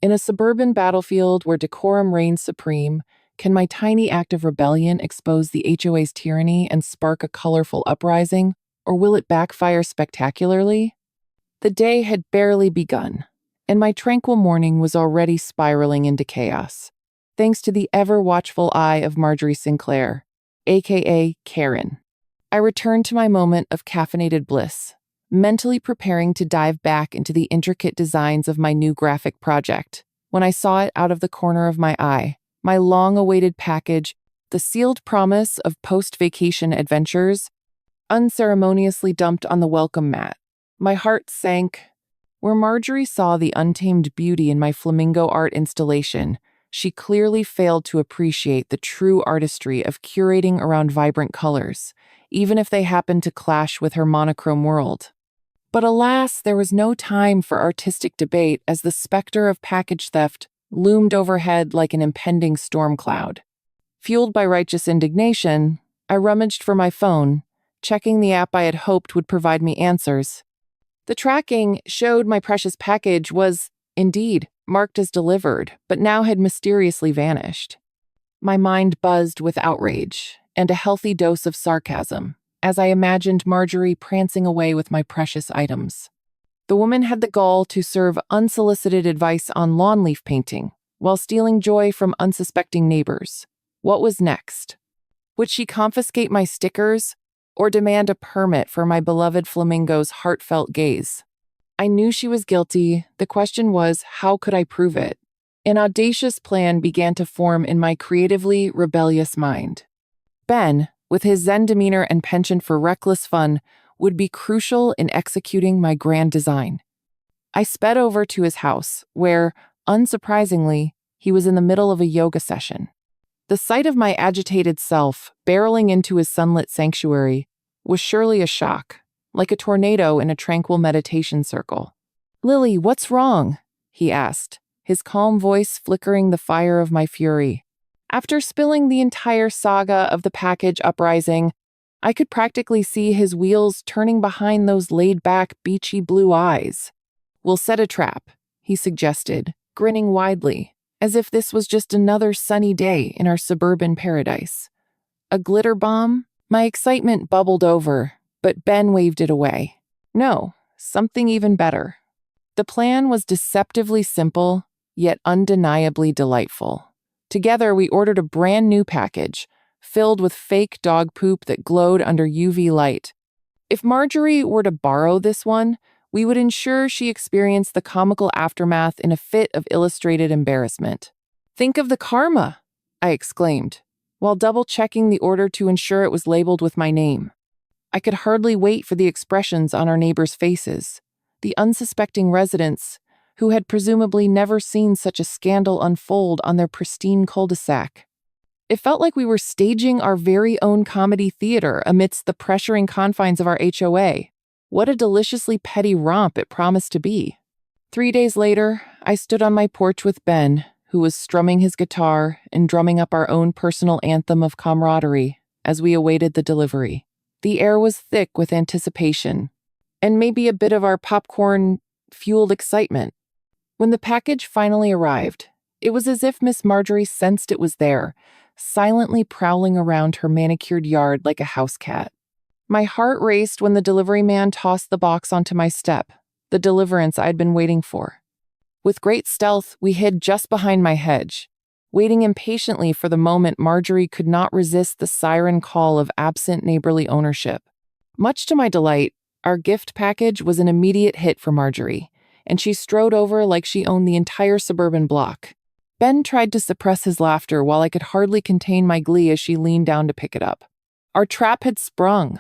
In a suburban battlefield where decorum reigns supreme, can my tiny act of rebellion expose the HOA's tyranny and spark a colorful uprising, or will it backfire spectacularly? The day had barely begun, and my tranquil morning was already spiraling into chaos, thanks to the ever-watchful eye of Marjorie Sinclair, aka Karen. I returned to my moment of caffeinated bliss, mentally preparing to dive back into the intricate designs of my new graphic project, when I saw it out of the corner of my eye, my long-awaited package, the sealed promise of post-vacation adventures, unceremoniously dumped on the welcome mat. My heart sank. Where Marjorie saw the untamed beauty in my flamingo art installation, she clearly failed to appreciate the true artistry of curating around vibrant colors, even if they happened to clash with her monochrome world. But alas, there was no time for artistic debate as the specter of package theft loomed overhead like an impending storm cloud. Fueled by righteous indignation, I rummaged for my phone, checking the app I had hoped would provide me answers. The tracking showed my precious package was, indeed, marked as delivered, but now had mysteriously vanished. My mind buzzed with outrage and a healthy dose of sarcasm as I imagined Marjorie prancing away with my precious items. The woman had the gall to serve unsolicited advice on lawn leaf painting while stealing joy from unsuspecting neighbors. What was next? Would she confiscate my stickers or demand a permit for my beloved flamingo's heartfelt gaze? I knew she was guilty. The question was, how could I prove it? An audacious plan began to form in my creatively rebellious mind. Ben, with his zen demeanor and penchant for reckless fun, would be crucial in executing my grand design. I sped over to his house, where, unsurprisingly, he was in the middle of a yoga session. The sight of my agitated self barreling into his sunlit sanctuary was surely a shock, like a tornado in a tranquil meditation circle. "Lily, what's wrong?" he asked, his calm voice flickering the fire of my fury. After spilling the entire saga of the package uprising, I could practically see his wheels turning behind those laid-back, beachy blue eyes. "We'll set a trap," he suggested, grinning widely, as if this was just another sunny day in our suburban paradise. A glitter bomb? My excitement bubbled over, but Ben waved it away. No, something even better. The plan was deceptively simple, yet undeniably delightful. Together, we ordered a brand new package, filled with fake dog poop that glowed under UV light. If Marjorie were to borrow this one, we would ensure she experienced the comical aftermath in a fit of illustrated embarrassment. "Think of the karma!" I exclaimed, while double-checking the order to ensure it was labeled with my name. I could hardly wait for the expressions on our neighbors' faces. The unsuspecting residents, who had presumably never seen such a scandal unfold on their pristine cul-de-sac. It felt like we were staging our very own comedy theater amidst the pressuring confines of our HOA. What a deliciously petty romp it promised to be. 3 days later, I stood on my porch with Ben, who was strumming his guitar and drumming up our own personal anthem of camaraderie as we awaited the delivery. The air was thick with anticipation, and maybe a bit of our popcorn-fueled excitement. When the package finally arrived, it was as if Miss Marjorie sensed it was there, silently prowling around her manicured yard like a house cat. My heart raced when the delivery man tossed the box onto my step, the deliverance I'd been waiting for. With great stealth, we hid just behind my hedge, waiting impatiently for the moment Marjorie could not resist the siren call of absent neighborly ownership. Much to my delight, our gift package was an immediate hit for Marjorie, and she strode over like she owned the entire suburban block. Ben tried to suppress his laughter while I could hardly contain my glee as she leaned down to pick it up. Our trap had sprung,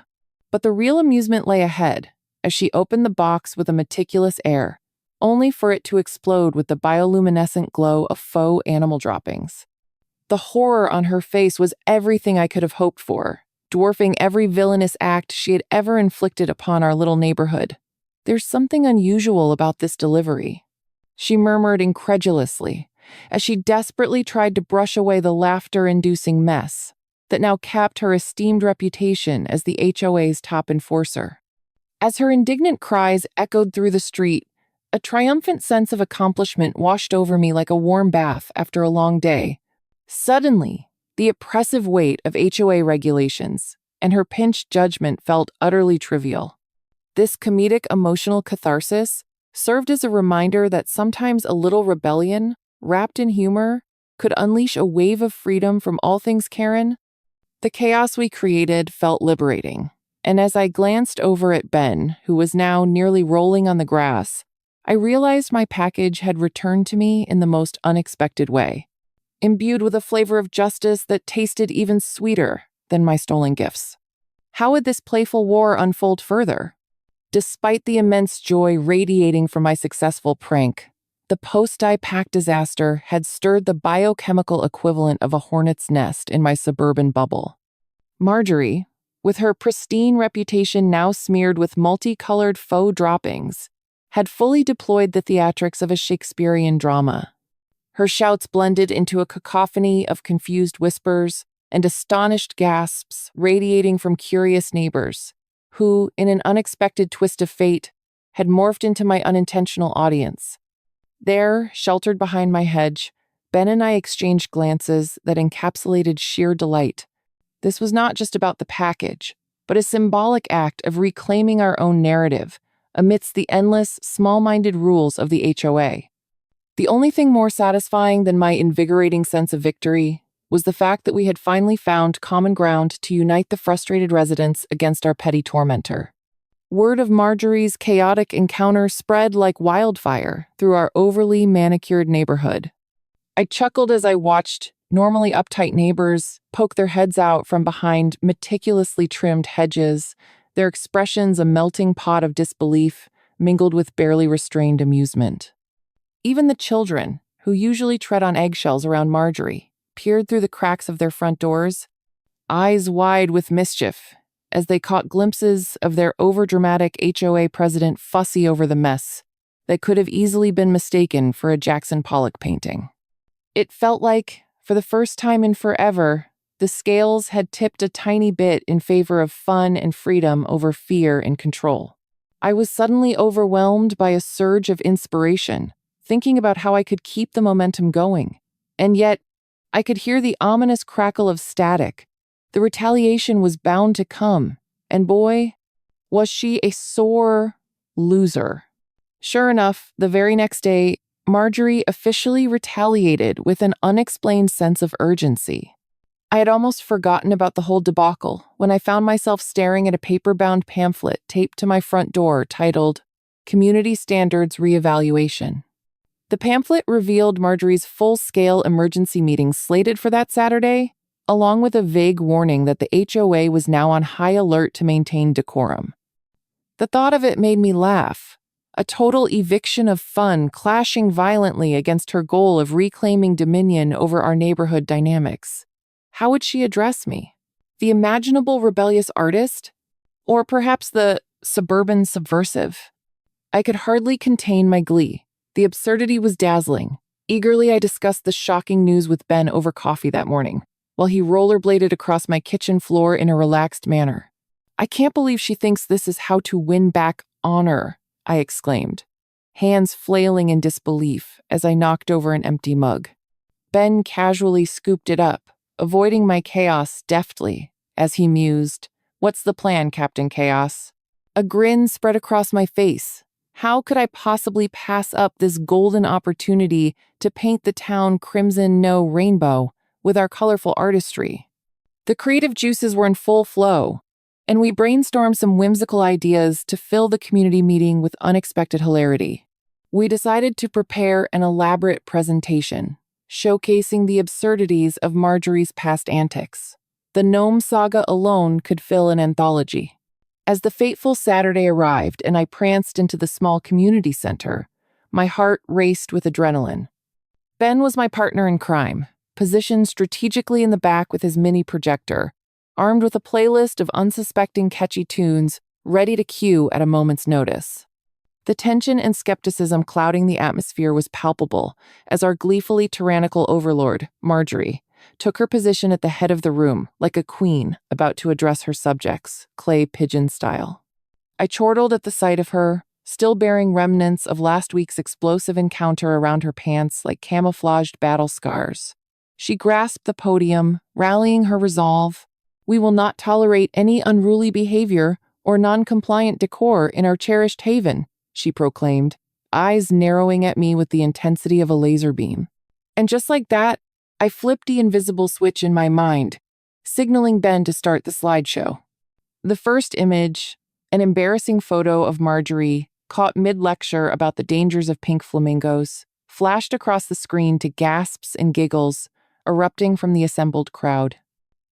but the real amusement lay ahead as she opened the box with a meticulous air, only for it to explode with the bioluminescent glow of faux animal droppings. The horror on her face was everything I could have hoped for, dwarfing every villainous act she had ever inflicted upon our little neighborhood. "There's something unusual about this delivery," she murmured incredulously, as she desperately tried to brush away the laughter-inducing mess that now capped her esteemed reputation as the HOA's top enforcer. As her indignant cries echoed through the street, A triumphant sense of accomplishment washed over me like a warm bath after a long day. Suddenly, the oppressive weight of HOA regulations and her pinched judgment felt utterly trivial. This comedic emotional catharsis served as a reminder that sometimes a little rebellion, wrapped in humor, could unleash a wave of freedom from all things Karen. The chaos we created felt liberating, and as I glanced over at Ben, who was now nearly rolling on the grass, I realized my package had returned to me in the most unexpected way, imbued with a flavor of justice that tasted even sweeter than my stolen gifts. How would this playful war unfold further? Despite the immense joy radiating from my successful prank, the post-I pack disaster had stirred the biochemical equivalent of a hornet's nest in my suburban bubble. Marjorie, with her pristine reputation now smeared with multicolored faux droppings, had fully deployed the theatrics of a Shakespearean drama. Her shouts blended into a cacophony of confused whispers and astonished gasps radiating from curious neighbors, who, in an unexpected twist of fate, had morphed into my unintentional audience. There, sheltered behind my hedge, Ben and I exchanged glances that encapsulated sheer delight. This was not just about the package, but a symbolic act of reclaiming our own narrative amidst the endless, small-minded rules of the HOA. The only thing more satisfying than my invigorating sense of victory was the fact that we had finally found common ground to unite the frustrated residents against our petty tormentor. Word of Marjorie's chaotic encounter spread like wildfire through our overly manicured neighborhood. I chuckled as I watched normally uptight neighbors poke their heads out from behind meticulously trimmed hedges, their expressions a melting pot of disbelief mingled with barely restrained amusement. Even the children, who usually tread on eggshells around Marjorie, peered through the cracks of their front doors, eyes wide with mischief, as they caught glimpses of their overdramatic HOA president fussy over the mess that could have easily been mistaken for a Jackson Pollock painting. It felt like, for the first time in forever, the scales had tipped a tiny bit in favor of fun and freedom over fear and control. I was suddenly overwhelmed by a surge of inspiration, thinking about how I could keep the momentum going. And yet, I could hear the ominous crackle of static. The retaliation was bound to come, and boy, was she a sore loser. Sure enough, the very next day, Marjorie officially retaliated with an unexplained sense of urgency. I had almost forgotten about the whole debacle when I found myself staring at a paper-bound pamphlet taped to my front door titled Community Standards Reevaluation. The pamphlet revealed Marjorie's full-scale emergency meeting slated for that Saturday, along with a vague warning that the HOA was now on high alert to maintain decorum. The thought of it made me laugh. A total eviction of fun clashing violently against her goal of reclaiming dominion over our neighborhood dynamics. How would she address me? The imaginable rebellious artist? Or perhaps the suburban subversive? I could hardly contain my glee. The absurdity was dazzling. Eagerly, I discussed the shocking news with Ben over coffee that morning, while he rollerbladed across my kitchen floor in a relaxed manner. I can't believe she thinks this is how to win back honor, I exclaimed, hands flailing in disbelief as I knocked over an empty mug. Ben casually scooped it up, avoiding my chaos deftly, as he mused, "What's the plan, Captain Chaos?" A grin spread across my face. How could I possibly pass up this golden opportunity to paint the town crimson no rainbow with our colorful artistry? The creative juices were in full flow, and we brainstormed some whimsical ideas to fill the community meeting with unexpected hilarity. We decided to prepare an elaborate presentation, showcasing the absurdities of Marjorie's past antics. The gnome saga alone could fill an anthology. As the fateful Saturday arrived and I pranced into the small community center, my heart raced with adrenaline. Ben was my partner in crime, positioned strategically in the back with his mini projector, armed with a playlist of unsuspecting catchy tunes ready to cue at a moment's notice. The tension and skepticism clouding the atmosphere was palpable as our gleefully tyrannical overlord, Marjorie, took her position at the head of the room like a queen about to address her subjects, clay pigeon style. I chortled at the sight of her, still bearing remnants of last week's explosive encounter around her pants like camouflaged battle scars. She grasped the podium, rallying her resolve. "We will not tolerate any unruly behavior or non-compliant decor in our cherished haven," she proclaimed, eyes narrowing at me with the intensity of a laser beam. And just like that, I flipped the invisible switch in my mind, signaling Ben to start the slideshow. The first image, an embarrassing photo of Marjorie, caught mid-lecture about the dangers of pink flamingos, flashed across the screen to gasps and giggles, erupting from the assembled crowd.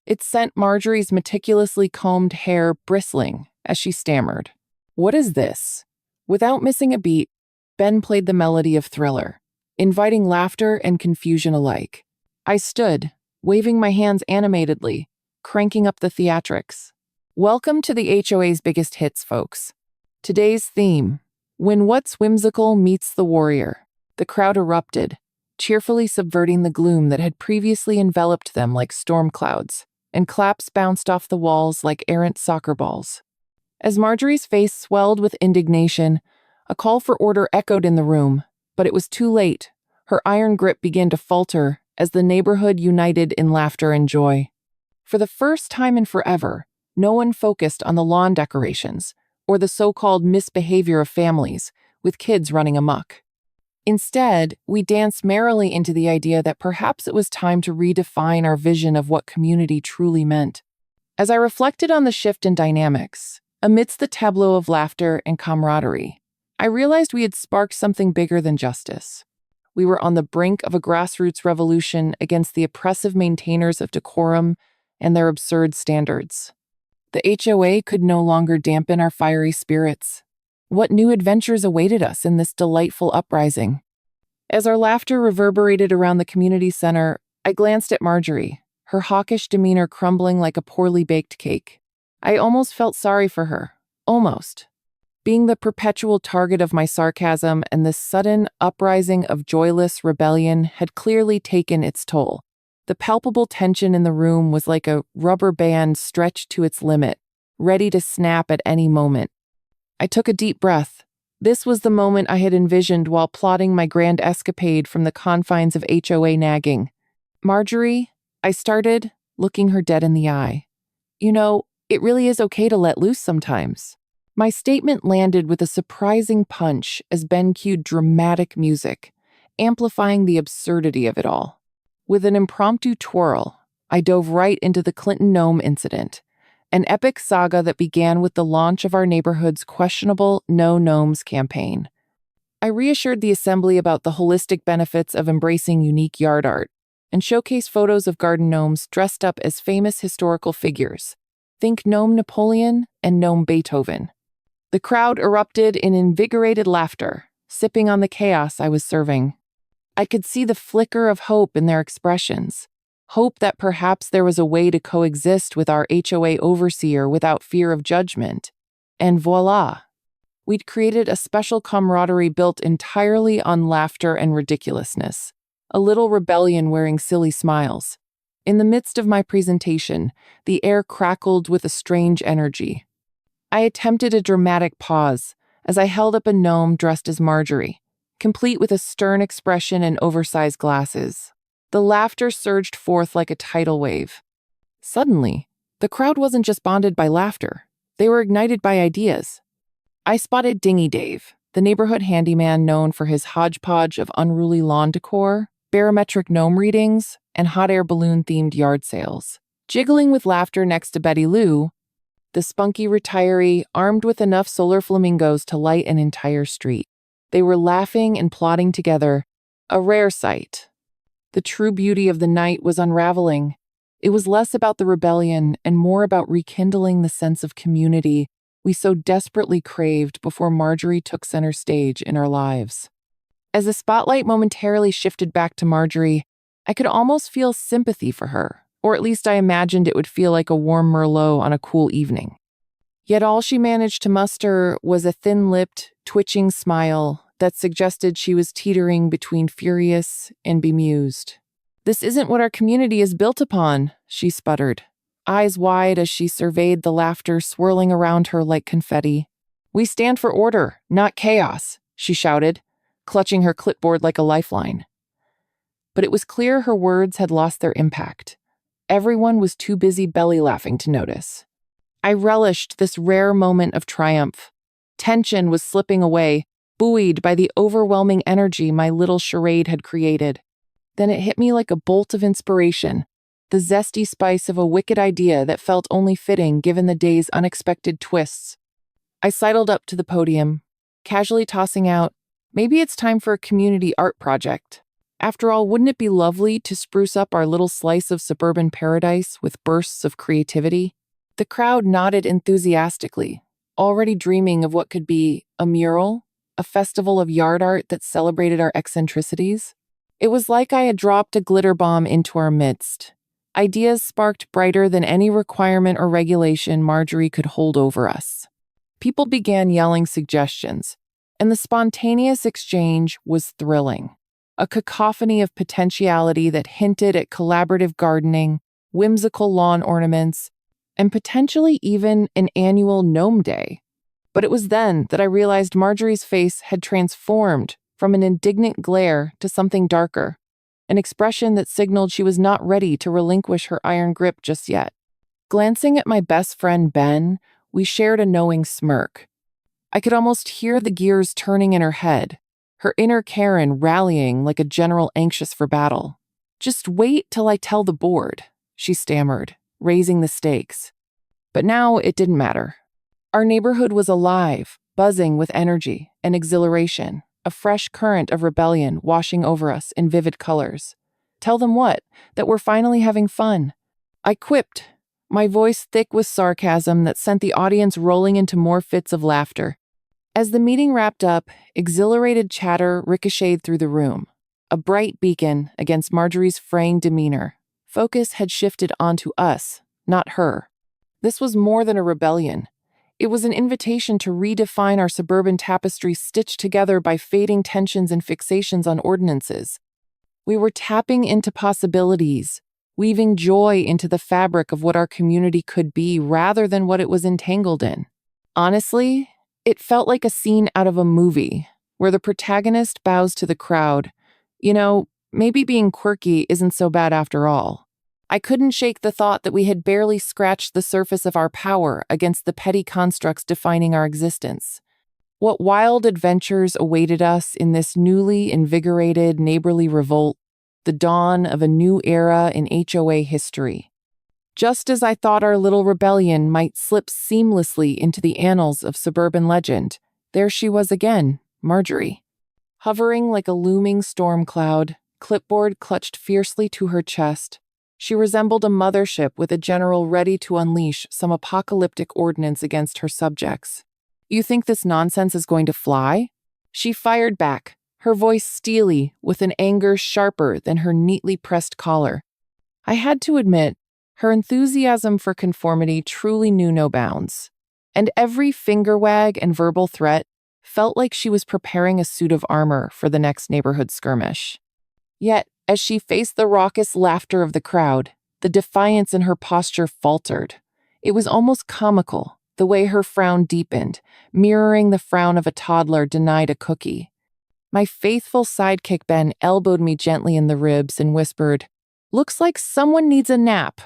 It sent Marjorie's meticulously combed hair bristling as she stammered, "What is this?" Without missing a beat, Ben played the melody of Thriller, inviting laughter and confusion alike. I stood, waving my hands animatedly, cranking up the theatrics. Welcome to the HOA's biggest hits, folks. Today's theme: when what's whimsical meets the warrior. The crowd erupted, cheerfully subverting the gloom that had previously enveloped them like storm clouds, and claps bounced off the walls like errant soccer balls. As Marjorie's face swelled with indignation, a call for order echoed in the room, but it was too late. Her iron grip began to falter as the neighborhood united in laughter and joy. For the first time in forever, no one focused on the lawn decorations or the so-called misbehavior of families with kids running amok. Instead, we danced merrily into the idea that perhaps it was time to redefine our vision of what community truly meant. As I reflected on the shift in dynamics, amidst the tableau of laughter and camaraderie, I realized we had sparked something bigger than justice. We were on the brink of a grassroots revolution against the oppressive maintainers of decorum and their absurd standards. The HOA could no longer dampen our fiery spirits. What new adventures awaited us in this delightful uprising? As our laughter reverberated around the community center, I glanced at Marjorie, her hawkish demeanor crumbling like a poorly baked cake. I almost felt sorry for her. Almost. Being the perpetual target of my sarcasm and this sudden uprising of joyless rebellion had clearly taken its toll. The palpable tension in the room was like a rubber band stretched to its limit, ready to snap at any moment. I took a deep breath. This was the moment I had envisioned while plotting my grand escapade from the confines of HOA nagging. "Marjorie," I started, looking her dead in the eye. "You know, it really is okay to let loose sometimes." My statement landed with a surprising punch as Ben cued dramatic music, amplifying the absurdity of it all. With an impromptu twirl, I dove right into the Clinton Gnome incident, an epic saga that began with the launch of our neighborhood's questionable No Gnomes campaign. I reassured the assembly about the holistic benefits of embracing unique yard art and showcased photos of garden gnomes dressed up as famous historical figures. Think Gnome Napoleon and Gnome Beethoven. The crowd erupted in invigorated laughter, sipping on the chaos I was serving. I could see the flicker of hope in their expressions, hope that perhaps there was a way to coexist with our HOA overseer without fear of judgment. And voila! We'd created a special camaraderie built entirely on laughter and ridiculousness, a little rebellion wearing silly smiles. In the midst of my presentation, the air crackled with a strange energy. I attempted a dramatic pause as I held up a gnome dressed as Marjorie, complete with a stern expression and oversized glasses. The laughter surged forth like a tidal wave. Suddenly, the crowd wasn't just bonded by laughter. They were ignited by ideas. I spotted Dingy Dave, the neighborhood handyman known for his hodgepodge of unruly lawn decor, barometric gnome readings, and hot air balloon-themed yard sales, jiggling with laughter next to Betty Lou, the spunky retiree armed with enough solar flamingos to light an entire street. They were laughing and plotting together, a rare sight. The true beauty of the night was unraveling. It was less about the rebellion and more about rekindling the sense of community we so desperately craved before Marjorie took center stage in our lives. As the spotlight momentarily shifted back to Marjorie, I could almost feel sympathy for her, or at least I imagined it would feel like a warm Merlot on a cool evening. Yet all she managed to muster was a thin-lipped, twitching smile that suggested she was teetering between furious and bemused. "This isn't what our community is built upon," she sputtered, eyes wide as she surveyed the laughter swirling around her like confetti. "We stand for order, not chaos," she shouted, clutching her clipboard like a lifeline. But it was clear her words had lost their impact. Everyone was too busy belly laughing to notice. I relished this rare moment of triumph. Tension was slipping away, buoyed by the overwhelming energy my little charade had created. Then it hit me like a bolt of inspiration, the zesty spice of a wicked idea that felt only fitting given the day's unexpected twists. I sidled up to the podium, casually tossing out, "Maybe it's time for a community art project. After all, wouldn't it be lovely to spruce up our little slice of suburban paradise with bursts of creativity?" The crowd nodded enthusiastically, already dreaming of what could be a mural, a festival of yard art that celebrated our eccentricities. It was like I had dropped a glitter bomb into our midst. Ideas sparked brighter than any requirement or regulation Marjorie could hold over us. People began yelling suggestions, and the spontaneous exchange was thrilling. A cacophony of potentiality that hinted at collaborative gardening, whimsical lawn ornaments, and potentially even an annual gnome day. But it was then that I realized Marjorie's face had transformed from an indignant glare to something darker, an expression that signaled she was not ready to relinquish her iron grip just yet. Glancing at my best friend Ben, we shared a knowing smirk. I could almost hear the gears turning in her head, her inner Karen rallying like a general anxious for battle. "Just wait till I tell the board," she stammered, raising the stakes. But now it didn't matter. Our neighborhood was alive, buzzing with energy and exhilaration, a fresh current of rebellion washing over us in vivid colors. Tell them what? That we're finally having fun. I quipped, my voice thick with sarcasm that sent the audience rolling into more fits of laughter. As the meeting wrapped up, exhilarated chatter ricocheted through the room, a bright beacon against Marjorie's fraying demeanor. Focus had shifted onto us, not her. This was more than a rebellion. It was an invitation to redefine our suburban tapestry stitched together by fading tensions and fixations on ordinances. We were tapping into possibilities, weaving joy into the fabric of what our community could be rather than what it was entangled in. Honestly, it felt like a scene out of a movie, where the protagonist bows to the crowd. Maybe being quirky isn't so bad after all. I couldn't shake the thought that we had barely scratched the surface of our power against the petty constructs defining our existence. What wild adventures awaited us in this newly invigorated neighborly revolt, the dawn of a new era in HOA history. Just as I thought our little rebellion might slip seamlessly into the annals of suburban legend, there she was again, Marjorie. Hovering like a looming storm cloud, clipboard clutched fiercely to her chest, she resembled a mothership with a general ready to unleash some apocalyptic ordinance against her subjects. "You think this nonsense is going to fly?" She fired back, her voice steely with an anger sharper than her neatly pressed collar. I had to admit, her enthusiasm for conformity truly knew no bounds, and every finger wag and verbal threat felt like she was preparing a suit of armor for the next neighborhood skirmish. Yet, as she faced the raucous laughter of the crowd, the defiance in her posture faltered. It was almost comical, the way her frown deepened, mirroring the frown of a toddler denied a cookie. My faithful sidekick Ben elbowed me gently in the ribs and whispered, "Looks like someone needs a nap."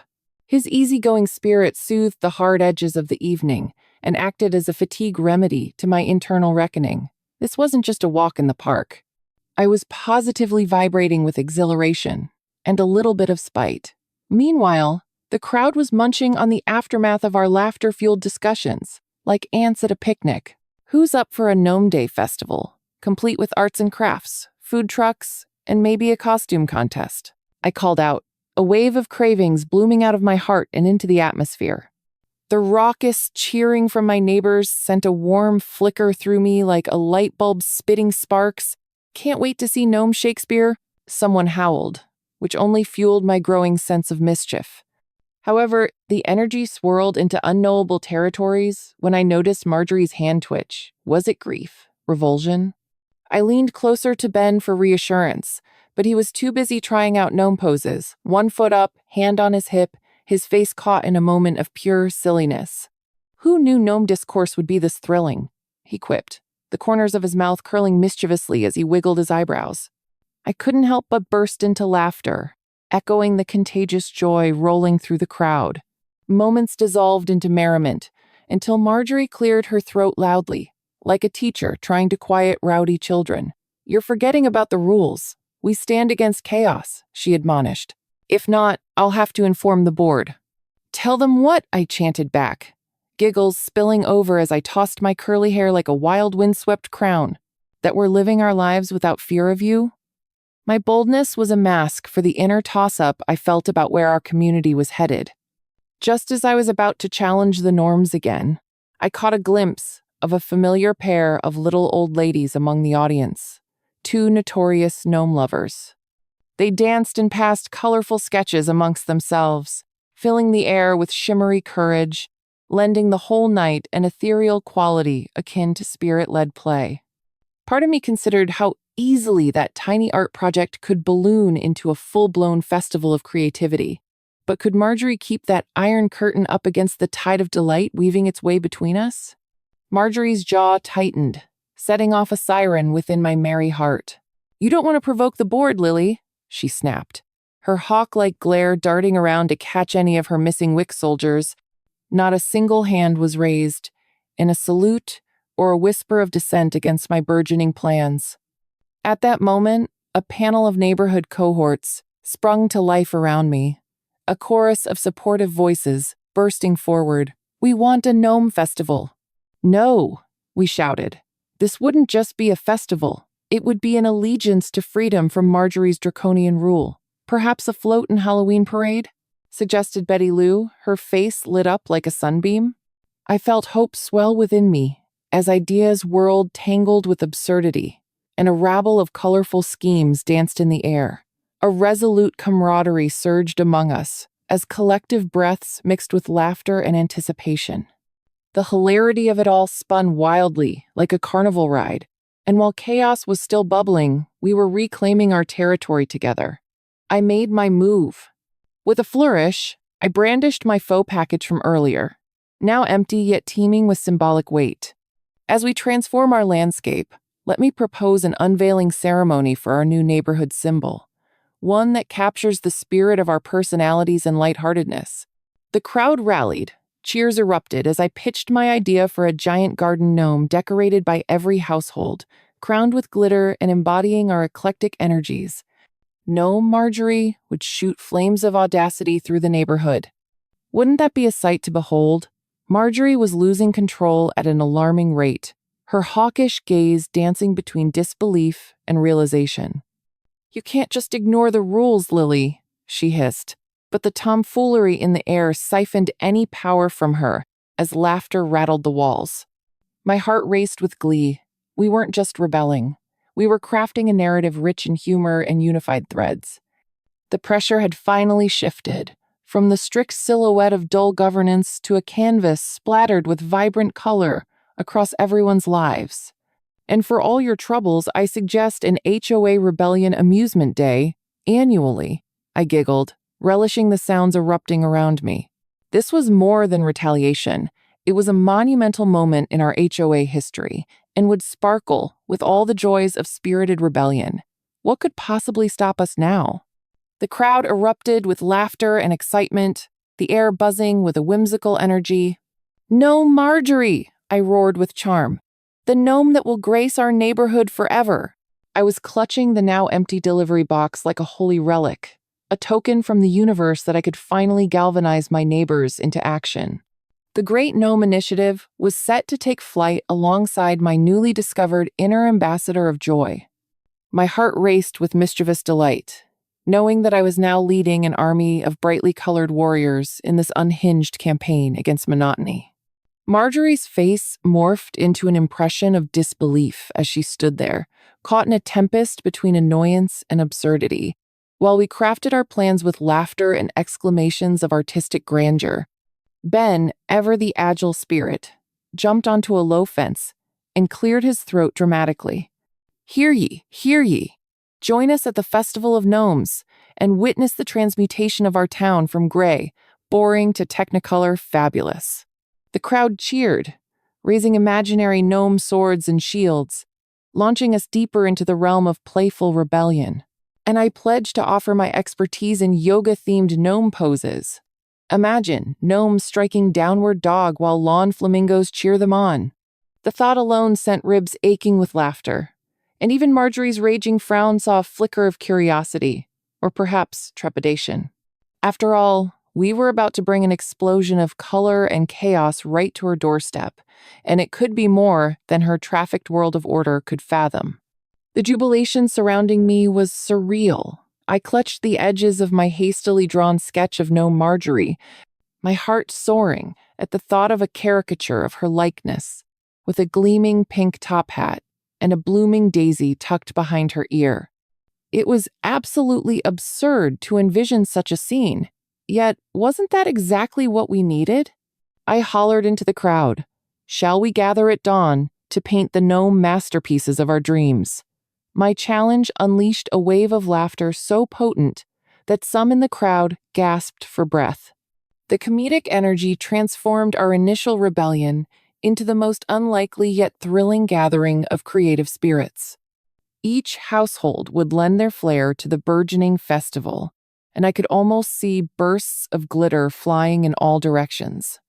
His easygoing spirit soothed the hard edges of the evening and acted as a fatigue remedy to my internal reckoning. This wasn't just a walk in the park. I was positively vibrating with exhilaration and a little bit of spite. Meanwhile, the crowd was munching on the aftermath of our laughter-fueled discussions, like ants at a picnic. Who's up for a Gnome Day festival, complete with arts and crafts, food trucks, and maybe a costume contest? I called out, a wave of cravings blooming out of my heart and into the atmosphere. The raucous cheering from my neighbors sent a warm flicker through me like a light bulb spitting sparks. "Can't wait to see Gnome Shakespeare," someone howled, which only fueled my growing sense of mischief. However, the energy swirled into unknowable territories when I noticed Marjorie's hand twitch. Was it grief? Revulsion? I leaned closer to Ben for reassurance, but he was too busy trying out gnome poses, one foot up, hand on his hip, his face caught in a moment of pure silliness. Who knew gnome discourse would be this thrilling? he quipped, the corners of his mouth curling mischievously as he wiggled his eyebrows. I couldn't help but burst into laughter, echoing the contagious joy rolling through the crowd. Moments dissolved into merriment, until Marjorie cleared her throat loudly, like a teacher trying to quiet rowdy children. You're forgetting about the rules. We stand against chaos, she admonished. If not, I'll have to inform the board. Tell them what? I chanted back, giggles spilling over as I tossed my curly hair like a wild windswept crown. That we're living our lives without fear of you? My boldness was a mask for the inner toss-up I felt about where our community was headed. Just as I was about to challenge the norms again, I caught a glimpse of a familiar pair of little old ladies among the audience, two notorious gnome lovers. They danced and passed colorful sketches amongst themselves, filling the air with shimmery courage, lending the whole night an ethereal quality akin to spirit-led play. Part of me considered how easily that tiny art project could balloon into a full-blown festival of creativity. But could Marjorie keep that iron curtain up against the tide of delight weaving its way between us? Marjorie's jaw tightened, setting off a siren within my merry heart. You don't want to provoke the board, Lily, she snapped, her hawk-like glare darting around to catch any of her missing wick soldiers. Not a single hand was raised, in a salute or a whisper of dissent against my burgeoning plans. At that moment, a panel of neighborhood cohorts sprung to life around me, a chorus of supportive voices bursting forward. We want a gnome festival. No, we shouted. This wouldn't just be a festival. It would be an allegiance to freedom from Marjorie's draconian rule. Perhaps a float and Halloween parade? Suggested Betty Lou, her face lit up like a sunbeam. I felt hope swell within me as ideas whirled tangled with absurdity, and a rabble of colorful schemes danced in the air. A resolute camaraderie surged among us as collective breaths mixed with laughter and anticipation. The hilarity of it all spun wildly like a carnival ride, and while chaos was still bubbling, we were reclaiming our territory together. I made my move. With a flourish, I brandished my faux package from earlier, now empty yet teeming with symbolic weight. As we transform our landscape, let me propose an unveiling ceremony for our new neighborhood symbol, one that captures the spirit of our personalities and lightheartedness. The crowd rallied, cheers erupted as I pitched my idea for a giant garden gnome decorated by every household, crowned with glitter and embodying our eclectic energies. Gnome Marjorie would shoot flames of audacity through the neighborhood. Wouldn't that be a sight to behold? Marjorie was losing control at an alarming rate, her hawkish gaze dancing between disbelief and realization. You can't just ignore the rules, Lily, she hissed, but the tomfoolery in the air siphoned any power from her as laughter rattled the walls. My heart raced with glee. We weren't just rebelling. We were crafting a narrative rich in humor and unified threads. The pressure had finally shifted, from the strict silhouette of dull governance to a canvas splattered with vibrant color across everyone's lives. And for all your troubles, I suggest an HOA Rebellion Amusement Day, annually, I giggled, relishing the sounds erupting around me. This was more than retaliation. It was a monumental moment in our HOA history, and would sparkle with all the joys of spirited rebellion. What could possibly stop us now? The crowd erupted with laughter and excitement, the air buzzing with a whimsical energy. "No, Marjorie!" I roared with charm. "The gnome that will grace our neighborhood forever." I was clutching the now empty delivery box like a holy relic, a token from the universe that I could finally galvanize my neighbors into action. The Great Gnome Initiative was set to take flight alongside my newly discovered inner ambassador of joy. My heart raced with mischievous delight, knowing that I was now leading an army of brightly colored warriors in this unhinged campaign against monotony. Marjorie's face morphed into an impression of disbelief as she stood there, caught in a tempest between annoyance and absurdity, while we crafted our plans with laughter and exclamations of artistic grandeur. Ben, ever the agile spirit, jumped onto a low fence and cleared his throat dramatically. Hear ye, hear ye. Join us at the Festival of Gnomes and witness the transmutation of our town from gray, boring to technicolor fabulous. The crowd cheered, raising imaginary gnome swords and shields, launching us deeper into the realm of playful rebellion. And I pledged to offer my expertise in yoga-themed gnome poses. Imagine gnomes striking downward dog while lawn flamingos cheer them on. The thought alone sent ribs aching with laughter, and even Marjorie's raging frown saw a flicker of curiosity, or perhaps trepidation. After all, we were about to bring an explosion of color and chaos right to her doorstep, and it could be more than her trafficked world of order could fathom. The jubilation surrounding me was surreal. I clutched the edges of my hastily drawn sketch of gnome Marjorie, my heart soaring at the thought of a caricature of her likeness, with a gleaming pink top hat and a blooming daisy tucked behind her ear. It was absolutely absurd to envision such a scene, yet wasn't that exactly what we needed? I hollered into the crowd, "Shall we gather at dawn to paint the gnome masterpieces of our dreams?" My challenge unleashed a wave of laughter so potent that some in the crowd gasped for breath. The comedic energy transformed our initial rebellion into the most unlikely yet thrilling gathering of creative spirits. Each household would lend their flair to the burgeoning festival, and I could almost see bursts of glitter flying in all directions.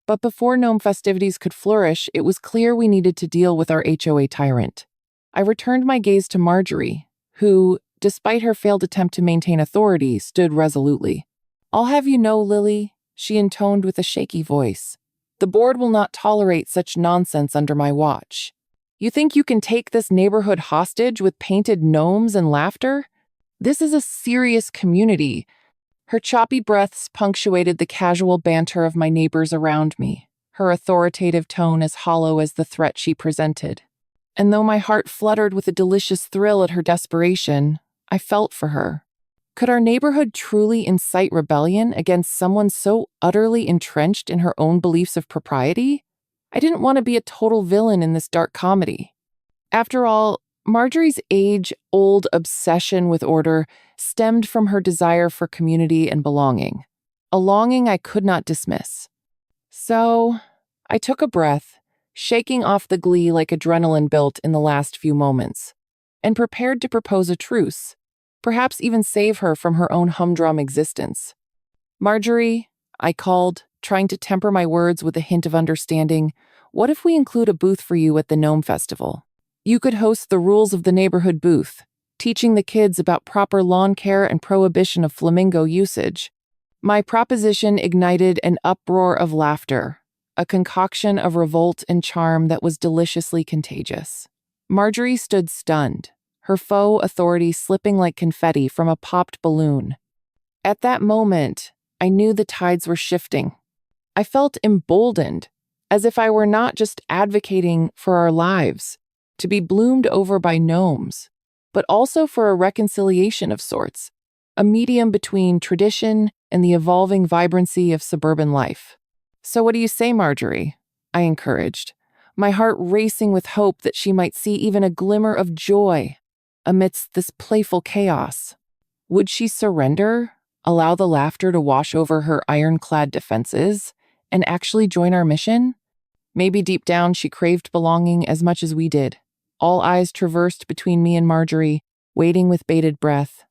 But before gnome festivities could flourish, it was clear we needed to deal with our HOA tyrant. I returned my gaze to Marjorie, who, despite her failed attempt to maintain authority, stood resolutely. "I'll have you know, Lily," she intoned with a shaky voice, "the board will not tolerate such nonsense under my watch. You think you can take this neighborhood hostage with painted gnomes and laughter? This is a serious community." Her choppy breaths punctuated the casual banter of my neighbors around me, her authoritative tone as hollow as the threat she presented. And though my heart fluttered with a delicious thrill at her desperation, I felt for her. Could our neighborhood truly incite rebellion against someone so utterly entrenched in her own beliefs of propriety? I didn't want to be a total villain in this dark comedy. After all, Marjorie's age-old obsession with order stemmed from her desire for community and belonging, a longing I could not dismiss. So, I took a breath, shaking off the glee like adrenaline built in the last few moments, and prepared to propose a truce, perhaps even save her from her own humdrum existence. "Marjorie," I called, trying to temper my words with a hint of understanding, "what if we include a booth for you at the Gnome Festival? You could host the rules of the neighborhood booth, teaching the kids about proper lawn care and prohibition of flamingo usage." My proposition ignited an uproar of laughter, a concoction of revolt and charm that was deliciously contagious. Marjorie stood stunned, her faux authority slipping like confetti from a popped balloon. At that moment, I knew the tides were shifting. I felt emboldened, as if I were not just advocating for our lives, to be bloomed over by gnomes, but also for a reconciliation of sorts, a medium between tradition and the evolving vibrancy of suburban life. "So what do you say, Marjorie?" I encouraged, my heart racing with hope that she might see even a glimmer of joy amidst this playful chaos. Would she surrender, allow the laughter to wash over her ironclad defenses, and actually join our mission? Maybe deep down she craved belonging as much as we did. All eyes traversed between me and Marjorie, waiting with bated breath.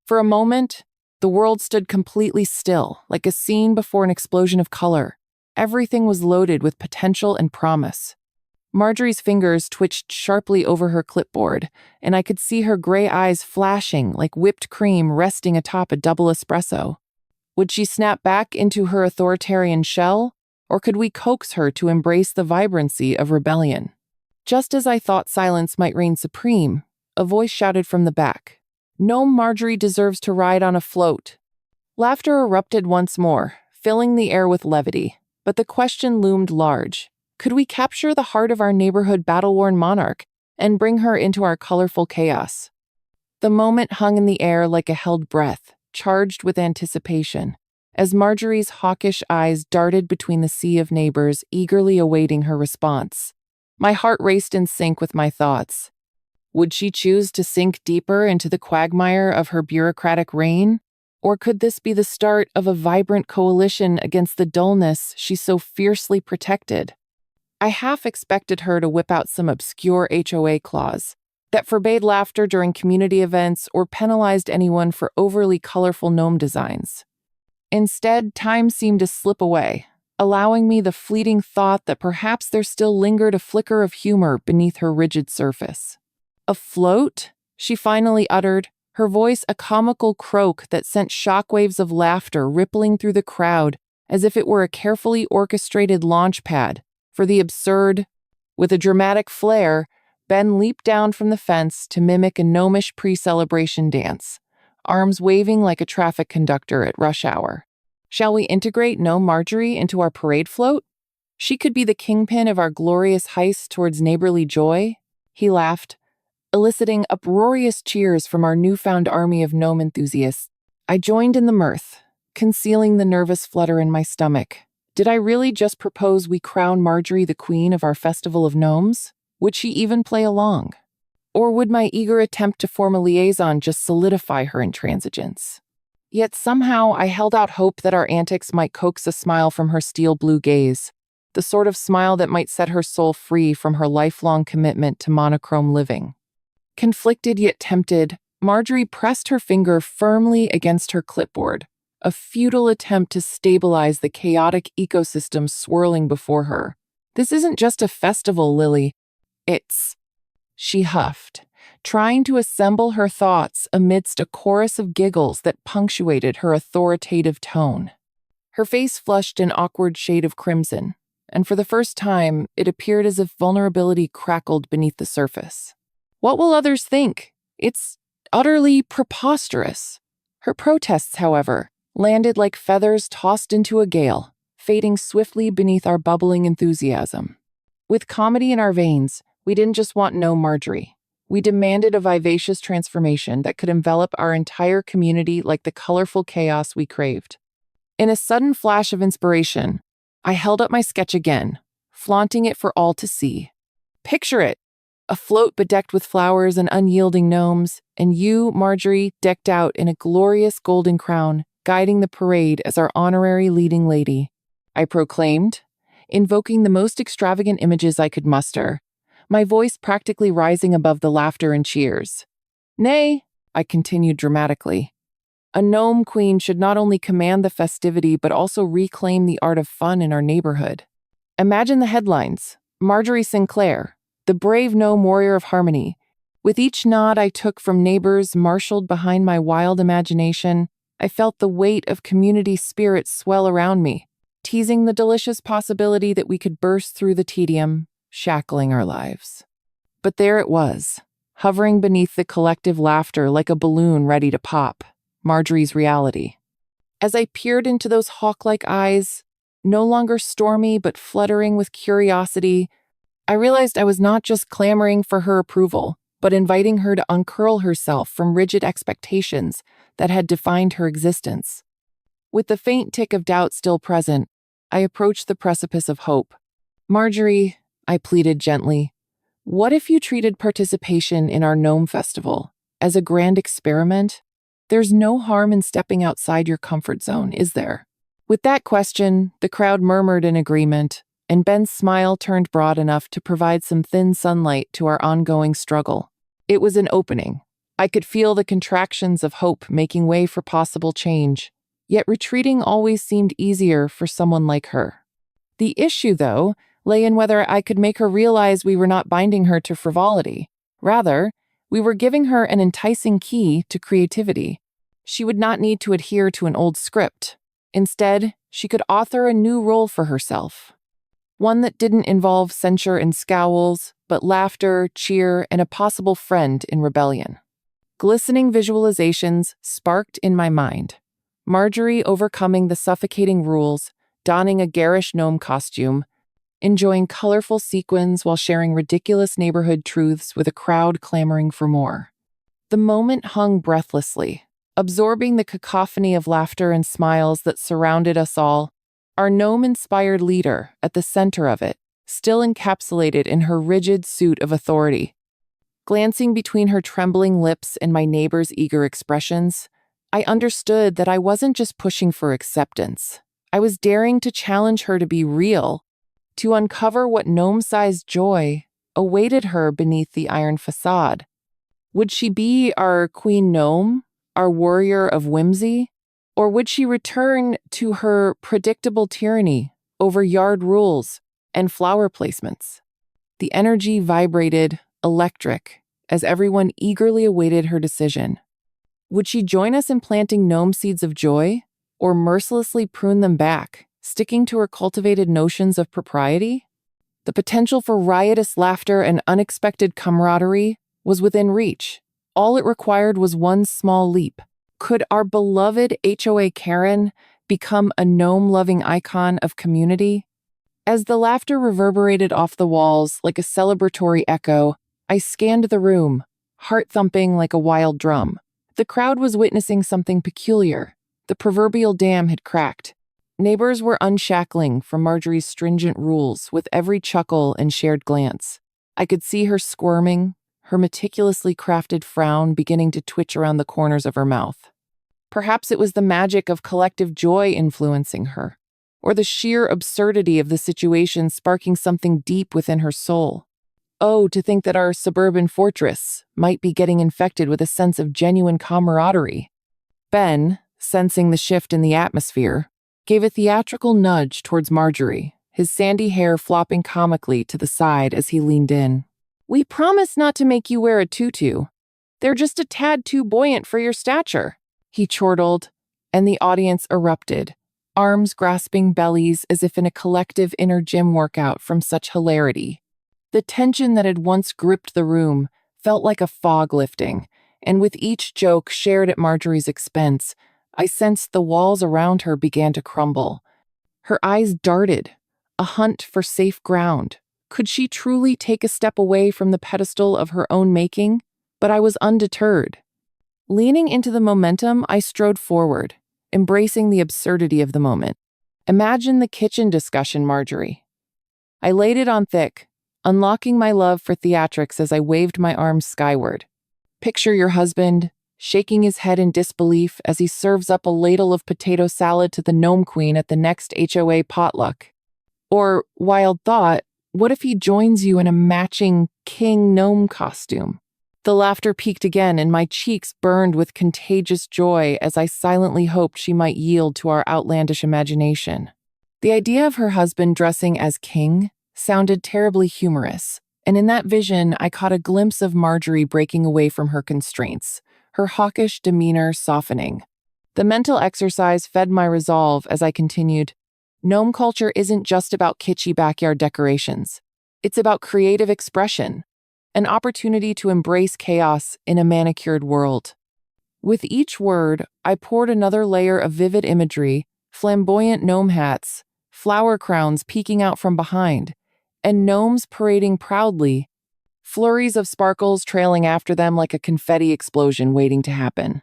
For a moment, the world stood completely still, like a scene before an explosion of color. Everything was loaded with potential and promise. Marjorie's fingers twitched sharply over her clipboard, and I could see her gray eyes flashing like whipped cream resting atop a double espresso. Would she snap back into her authoritarian shell, or could we coax her to embrace the vibrancy of rebellion? Just as I thought silence might reign supreme, a voice shouted from the back, "Gnome Marjorie deserves to ride on a float." Laughter erupted once more, filling the air with levity, but the question loomed large. Could we capture the heart of our neighborhood battle-worn monarch and bring her into our colorful chaos? The moment hung in the air like a held breath, charged with anticipation, as Marjorie's hawkish eyes darted between the sea of neighbors, eagerly awaiting her response. My heart raced in sync with my thoughts. Would she choose to sink deeper into the quagmire of her bureaucratic reign? Or could this be the start of a vibrant coalition against the dullness she so fiercely protected? I half expected her to whip out some obscure HOA clause that forbade laughter during community events or penalized anyone for overly colorful gnome designs. Instead, time seemed to slip away, allowing me the fleeting thought that perhaps there still lingered a flicker of humor beneath her rigid surface. "Afloat?" she finally uttered, her voice a comical croak that sent shockwaves of laughter rippling through the crowd as if it were a carefully orchestrated launch pad for the absurd. With a dramatic flair, Ben leaped down from the fence to mimic a gnomish pre-celebration dance, arms waving like a traffic conductor at rush hour. "Shall we integrate Gnome Marjorie into our parade float? She could be the kingpin of our glorious heist towards neighborly joy," he laughed, eliciting uproarious cheers from our newfound army of gnome enthusiasts. I joined in the mirth, concealing the nervous flutter in my stomach. Did I really just propose we crown Marjorie the queen of our festival of gnomes? Would she even play along? Or would my eager attempt to form a liaison just solidify her intransigence? Yet somehow I held out hope that our antics might coax a smile from her steel blue gaze, the sort of smile that might set her soul free from her lifelong commitment to monochrome living. Conflicted yet tempted, Marjorie pressed her finger firmly against her clipboard, a futile attempt to stabilize the chaotic ecosystem swirling before her. "This isn't just a festival, Lily. It's..." she huffed, trying to assemble her thoughts amidst a chorus of giggles that punctuated her authoritative tone. Her face flushed an awkward shade of crimson, and for the first time, it appeared as if vulnerability crackled beneath the surface. "What will others think? It's utterly preposterous." Her protests, however, landed like feathers tossed into a gale, fading swiftly beneath our bubbling enthusiasm. With comedy in our veins, we didn't just want no Marjorie. We demanded a vivacious transformation that could envelop our entire community like the colorful chaos we craved. In a sudden flash of inspiration, I held up my sketch again, flaunting it for all to see. Picture it, a float bedecked with flowers and unyielding gnomes, and you, Marjorie, decked out in a glorious golden crown, guiding the parade as our honorary leading lady, I proclaimed, invoking the most extravagant images I could muster, my voice practically rising above the laughter and cheers. "Nay," I continued dramatically, "a gnome queen should not only command the festivity but also reclaim the art of fun in our neighborhood. Imagine the headlines: Marjorie Sinclair, the brave gnome warrior of harmony." With each nod I took from neighbors marshaled behind my wild imagination, I felt the weight of community spirit swell around me, teasing the delicious possibility that we could burst through the tedium, shackling our lives. But there it was, hovering beneath the collective laughter like a balloon ready to pop, Marjorie's reality. As I peered into those hawk-like eyes, no longer stormy but fluttering with curiosity, I realized I was not just clamoring for her approval, but inviting her to uncurl herself from rigid expectations that had defined her existence. With the faint tick of doubt still present, I approached the precipice of hope. "Marjorie," I pleaded gently, "what if you treated participation in our gnome festival as a grand experiment? There's no harm in stepping outside your comfort zone, is there?" With that question, the crowd murmured in agreement, and Ben's smile turned broad enough to provide some thin sunlight to our ongoing struggle. It was an opening. I could feel the contractions of hope making way for possible change, yet retreating always seemed easier for someone like her. The issue, though, lay in whether I could make her realize we were not binding her to frivolity. Rather, we were giving her an enticing key to creativity. She would not need to adhere to an old script. Instead, she could author a new role for herself. One that didn't involve censure and scowls, but laughter, cheer, and a possible friend in rebellion. Glistening visualizations sparked in my mind. Marjorie overcoming the suffocating rules, donning a garish gnome costume, enjoying colorful sequins while sharing ridiculous neighborhood truths with a crowd clamoring for more. The moment hung breathlessly, absorbing the cacophony of laughter and smiles that surrounded us all, our gnome-inspired leader at the center of it, still encapsulated in her rigid suit of authority. Glancing between her trembling lips and my neighbor's eager expressions, I understood that I wasn't just pushing for acceptance. I was daring to challenge her to be real, to uncover what gnome-sized joy awaited her beneath the iron facade. Would she be our queen gnome, our warrior of whimsy, or would she return to her predictable tyranny over yard rules and flower placements? The energy vibrated electric as everyone eagerly awaited her decision. Would she join us in planting gnome seeds of joy, or mercilessly prune them back, sticking to her cultivated notions of propriety? The potential for riotous laughter and unexpected camaraderie was within reach. All it required was one small leap. Could our beloved HOA Karen become a gnome-loving icon of community? As the laughter reverberated off the walls like a celebratory echo, I scanned the room, heart thumping like a wild drum. The crowd was witnessing something peculiar. The proverbial dam had cracked. Neighbors were unshackling from Marjorie's stringent rules with every chuckle and shared glance. I could see her squirming, her meticulously crafted frown beginning to twitch around the corners of her mouth. Perhaps it was the magic of collective joy influencing her, or the sheer absurdity of the situation sparking something deep within her soul. Oh, to think that our suburban fortress might be getting infected with a sense of genuine camaraderie. Ben, sensing the shift in the atmosphere, gave a theatrical nudge towards Marjorie, his sandy hair flopping comically to the side as he leaned in. "We promise not to make you wear a tutu. They're just a tad too buoyant for your stature," he chortled, and the audience erupted, arms grasping bellies as if in a collective inner gym workout from such hilarity. The tension that had once gripped the room felt like a fog lifting, and with each joke shared at Marjorie's expense, I sensed the walls around her began to crumble. Her eyes darted, a hunt for safe ground. Could she truly take a step away from the pedestal of her own making? But I was undeterred. Leaning into the momentum, I strode forward, embracing the absurdity of the moment. Imagine the kitchen discussion, Marjorie. I laid it on thick, unlocking my love for theatrics as I waved my arms skyward. Picture your husband, shaking his head in disbelief as he serves up a ladle of potato salad to the gnome queen at the next HOA potluck. Or, wild thought, what if he joins you in a matching king gnome costume? The laughter peaked again, and my cheeks burned with contagious joy as I silently hoped she might yield to our outlandish imagination. The idea of her husband dressing as king sounded terribly humorous, and in that vision I caught a glimpse of Marjorie breaking away from her constraints, her hawkish demeanor softening. The mental exercise fed my resolve as I continued. Gnome culture isn't just about kitschy backyard decorations. It's about creative expression, an opportunity to embrace chaos in a manicured world. With each word, I poured another layer of vivid imagery, flamboyant gnome hats, flower crowns peeking out from behind, and gnomes parading proudly, flurries of sparkles trailing after them like a confetti explosion waiting to happen.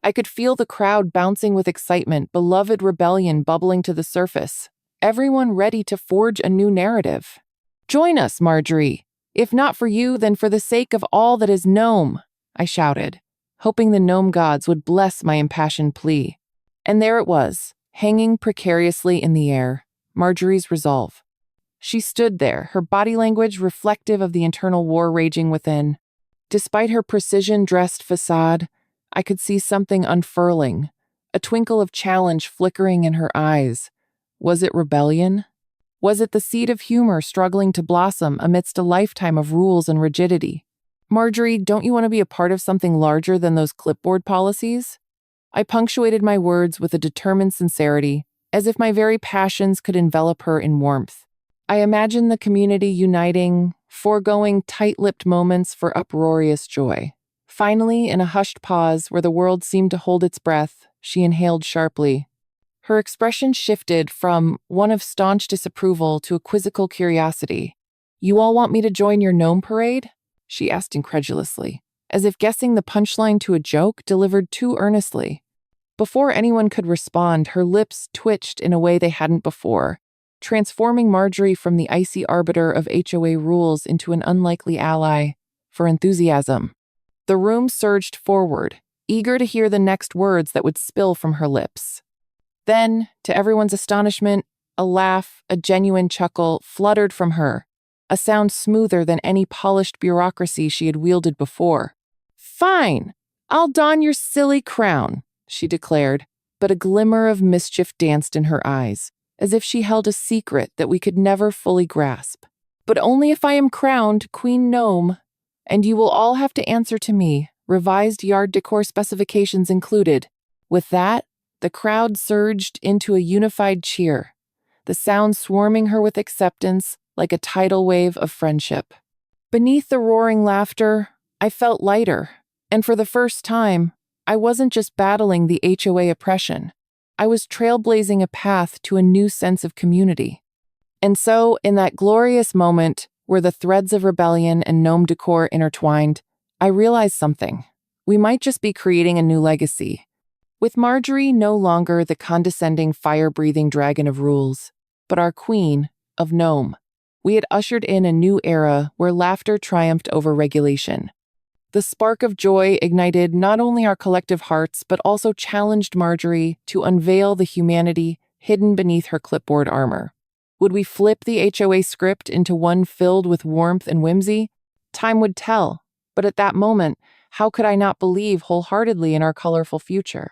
I could feel the crowd bouncing with excitement, beloved rebellion bubbling to the surface, everyone ready to forge a new narrative. "Join us, Marjorie. If not for you, then for the sake of all that is gnome," I shouted, hoping the gnome gods would bless my impassioned plea. And there it was, hanging precariously in the air, Marjorie's resolve. She stood there, her body language reflective of the internal war raging within. Despite her precision-dressed facade, I could see something unfurling, a twinkle of challenge flickering in her eyes. Was it rebellion? Was it the seed of humor struggling to blossom amidst a lifetime of rules and rigidity? "Marjorie, don't you want to be a part of something larger than those clipboard policies?" I punctuated my words with a determined sincerity, as if my very passions could envelop her in warmth. I imagined the community uniting, foregoing tight-lipped moments for uproarious joy. Finally, in a hushed pause where the world seemed to hold its breath, she inhaled sharply. Her expression shifted from one of staunch disapproval to a quizzical curiosity. "You all want me to join your gnome parade?" she asked incredulously, as if guessing the punchline to a joke delivered too earnestly. Before anyone could respond, her lips twitched in a way they hadn't before, transforming Marjorie from the icy arbiter of HOA rules into an unlikely ally for enthusiasm. The room surged forward, eager to hear the next words that would spill from her lips. Then, to everyone's astonishment, A laugh, a genuine chuckle, fluttered from her, a sound smoother than any polished bureaucracy she had wielded before. "Fine, I'll don your silly crown," she declared, but a glimmer of mischief danced in her eyes, as if she held a secret that we could never fully grasp. "But only if I am crowned Queen Gnome, and you will all have to answer to me, revised yard decor specifications included." With that, the crowd surged into a unified cheer, the sound swarming her with acceptance like a tidal wave of friendship. Beneath the roaring laughter, I felt lighter, and for the first time, I wasn't just battling the HOA oppression. I was trailblazing a path to a new sense of community. And so, in that glorious moment where the threads of rebellion and gnome decor intertwined, I realized something. We might just be creating a new legacy. With Marjorie no longer the condescending, fire-breathing dragon of rules, but our queen of gnome. We had ushered in a new era where laughter triumphed over regulation. The spark of joy ignited not only our collective hearts, but also challenged Marjorie to unveil the humanity hidden beneath her clipboard armor. Would we flip the HOA script into one filled with warmth and whimsy? Time would tell, but at that moment, how could I not believe wholeheartedly in our colorful future?